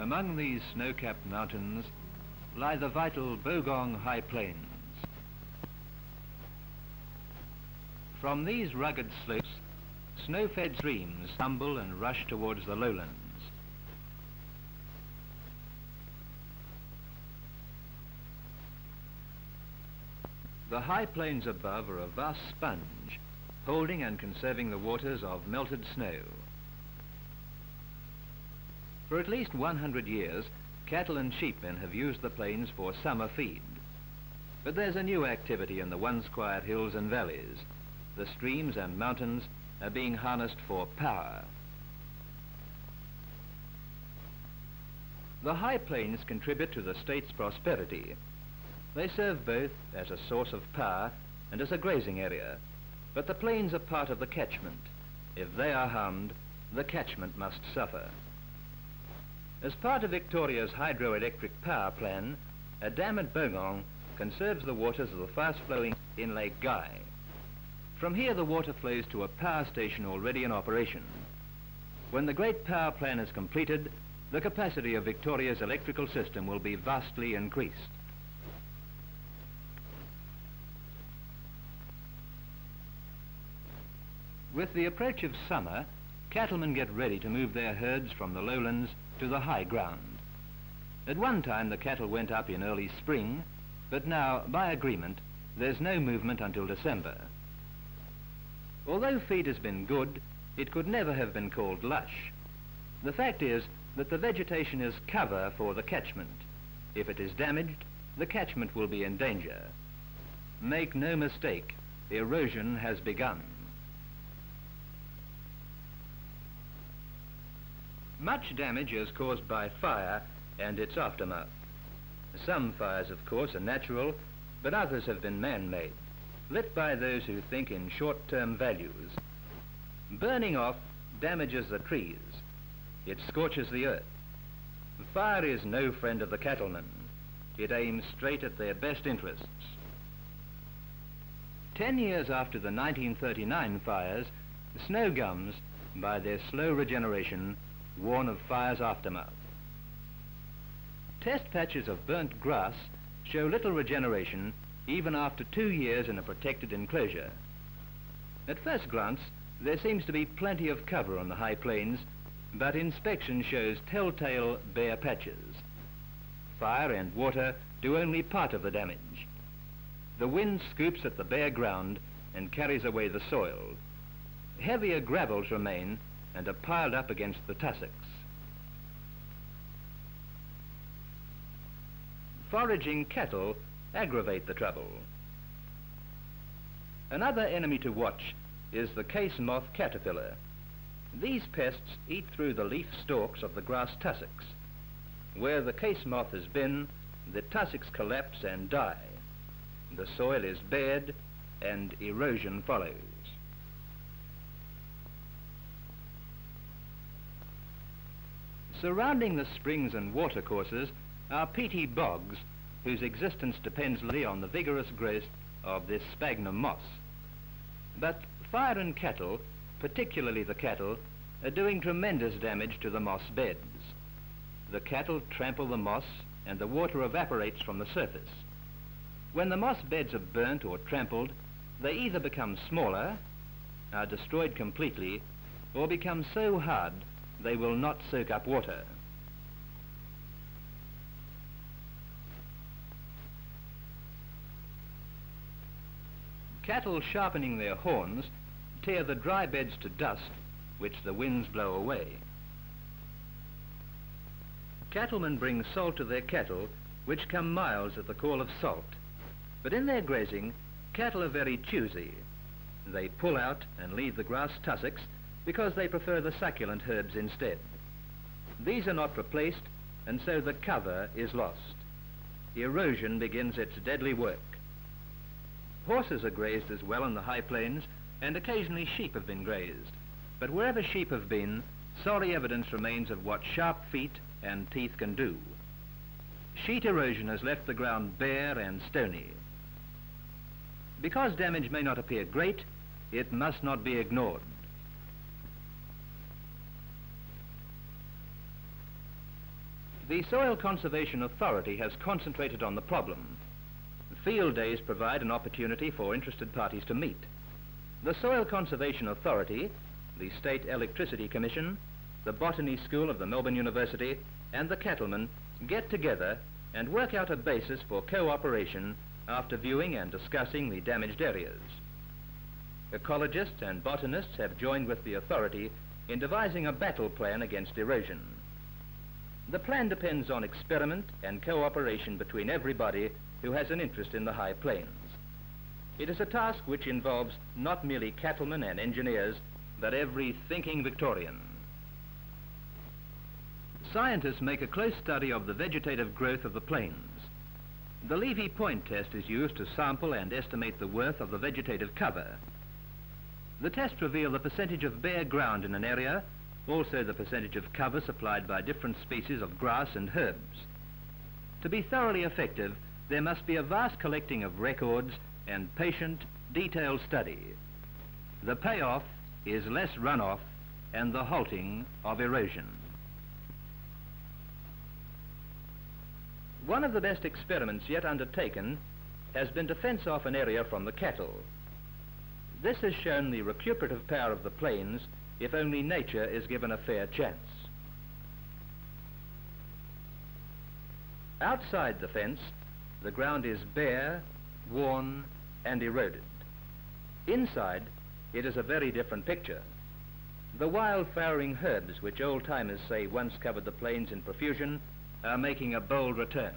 Among these snow-capped mountains lie the vital Bogong High Plains. From these rugged slopes, snow-fed streams tumble and rush towards the lowlands. The high plains above are a vast sponge, holding and conserving the waters of melted snow. For at least 100 years, cattle and sheepmen have used the plains for summer feed. But there's a new activity in the once quiet hills and valleys. The streams and mountains are being harnessed for power. The high plains contribute to the state's prosperity. They serve both as a source of power and as a grazing area, but the plains are part of the catchment. If they are harmed, the catchment must suffer. As part of Victoria's hydroelectric power plan, a dam at Bogong conserves the waters of the fast-flowing in Lake Guy. From here the water flows to a power station already in operation. When the great power plan is completed, the capacity of Victoria's electrical system will be vastly increased. With the approach of summer, cattlemen get ready to move their herds from the lowlands to the high ground. At one time the cattle went up in early spring, but now, by agreement, there's no movement until December. Although feed has been good, it could never have been called lush. The fact is that the vegetation is cover for the catchment. If it is damaged, the catchment will be in danger. Make no mistake, erosion has begun. Much damage is caused by fire and its aftermath. Some fires, of course, are natural, but others have been man-made, lit by those who think in short-term values. Burning off damages the trees. It scorches the earth. Fire is no friend of the cattlemen. It aims straight at their best interests. 10 years after the 1939 fires, snow gums, by their slow regeneration, warn of fire's aftermath. Test patches of burnt grass show little regeneration even after 2 years in a protected enclosure. At first glance, there seems to be plenty of cover on the high plains, but inspection shows telltale bare patches. Fire and water do only part of the damage. The wind scoops at the bare ground and carries away the soil. Heavier gravels remain and are piled up against the tussocks. Foraging cattle aggravate the trouble. Another enemy to watch is the case moth caterpillar. These pests eat through the leaf stalks of the grass tussocks. Where the case moth has been, the tussocks collapse and die. The soil is bared and erosion follows. Surrounding the springs and watercourses are peaty bogs whose existence depends on the vigorous growth of this sphagnum moss. But fire and cattle, particularly the cattle, are doing tremendous damage to the moss beds. The cattle trample the moss and the water evaporates from the surface. When the moss beds are burnt or trampled, they either become smaller, are destroyed completely, or become so hard they will not soak up water. Cattle sharpening their horns tear the dry beds to dust, which the winds blow away. Cattlemen bring salt to their cattle, which come miles at the call of salt. But in their grazing, cattle are very choosy. They pull out and leave the grass tussocks because they prefer the succulent herbs instead. These are not replaced, and so the cover is lost. Erosion begins its deadly work. Horses are grazed as well on the high plains, and occasionally sheep have been grazed. But wherever sheep have been, sorry evidence remains of what sharp feet and teeth can do. Sheet erosion has left the ground bare and stony. Because damage may not appear great, it must not be ignored. The Soil Conservation Authority has concentrated on the problem. Field days provide an opportunity for interested parties to meet. The Soil Conservation Authority, the State Electricity Commission, the Botany School of the Melbourne University, and the cattlemen get together and work out a basis for cooperation after viewing and discussing the damaged areas. Ecologists and botanists have joined with the authority in devising a battle plan against erosion. The plan depends on experiment and cooperation between everybody who has an interest in the High Plains. It is a task which involves not merely cattlemen and engineers, but every thinking Victorian. Scientists make a close study of the vegetative growth of the plains. The Levy Point test is used to sample and estimate the worth of the vegetative cover. The tests reveal the percentage of bare ground in an area, also the percentage of cover supplied by different species of grass and herbs. To be thoroughly effective, there must be a vast collecting of records and patient, detailed study. The payoff is less runoff and the halting of erosion. One of the best experiments yet undertaken has been to fence off an area from the cattle. This has shown the recuperative power of the plains if only nature is given a fair chance. Outside the fence, the ground is bare, worn, and eroded. Inside, it is a very different picture. The wild flowering herbs which old-timers say once covered the plains in profusion are making a bold return.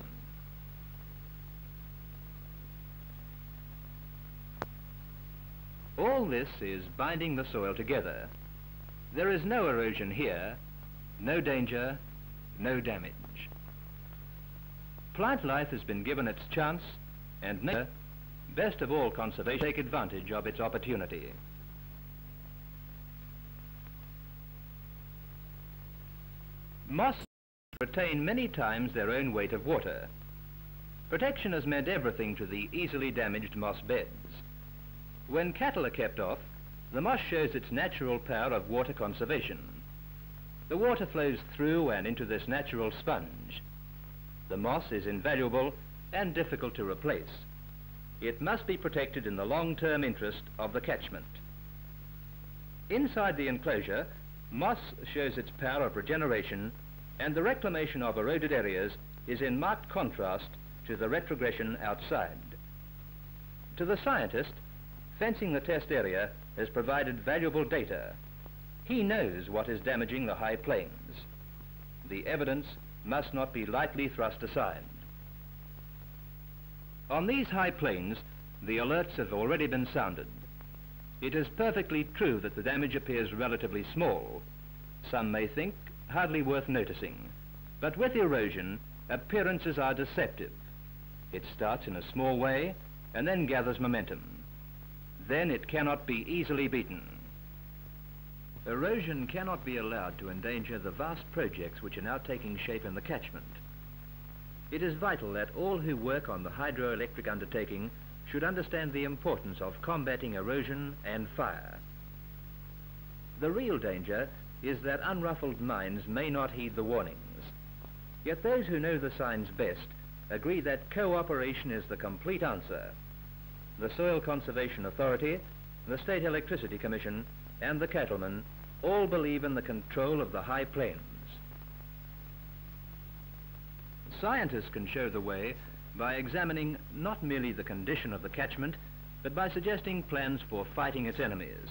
All this is binding the soil together. There is no erosion here, no danger, no damage. Plant life has been given its chance, and nature, best of all conservation, take advantage of its opportunity. Moss retain many times their own weight of water. Protection has meant everything to the easily damaged moss beds. When cattle are kept off, the moss shows its natural power of water conservation. The water flows through and into this natural sponge. The moss is invaluable and difficult to replace. It must be protected in the long-term interest of the catchment. Inside the enclosure, moss shows its power of regeneration, and the reclamation of eroded areas is in marked contrast to the retrogression outside. To the scientist, fencing the test area has provided valuable data. He knows what is damaging the High Plains. The evidence must not be lightly thrust aside. On these High Plains, the alerts have already been sounded. It is perfectly true that the damage appears relatively small. Some may think hardly worth noticing. But with erosion, appearances are deceptive. It starts in a small way and then gathers momentum. Then it cannot be easily beaten. Erosion cannot be allowed to endanger the vast projects which are now taking shape in the catchment. It is vital that all who work on the hydroelectric undertaking should understand the importance of combating erosion and fire. The real danger is that unruffled minds may not heed the warnings. Yet those who know the signs best agree that cooperation is the complete answer. The Soil Conservation Authority, the State Electricity Commission, and the cattlemen all believe in the control of the High Plains. Scientists can show the way by examining not merely the condition of the catchment, but by suggesting plans for fighting its enemies.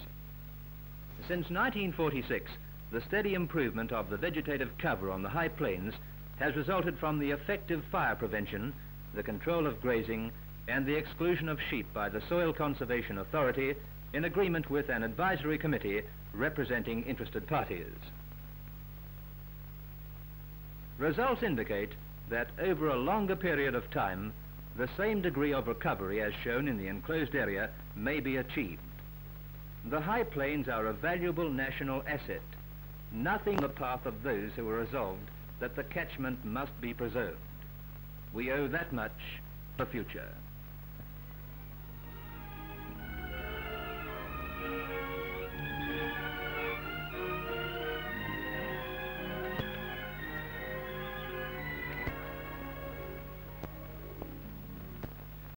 Since 1946, the steady improvement of the vegetative cover on the High Plains has resulted from the effective fire prevention, the control of grazing, and the exclusion of sheep by the Soil Conservation Authority in agreement with an advisory committee representing interested parties. Results indicate that over a longer period of time, the same degree of recovery as shown in the enclosed area may be achieved. The High Plains are a valuable national asset, nothing in the path of those who are resolved that the catchment must be preserved. We owe that much to the future.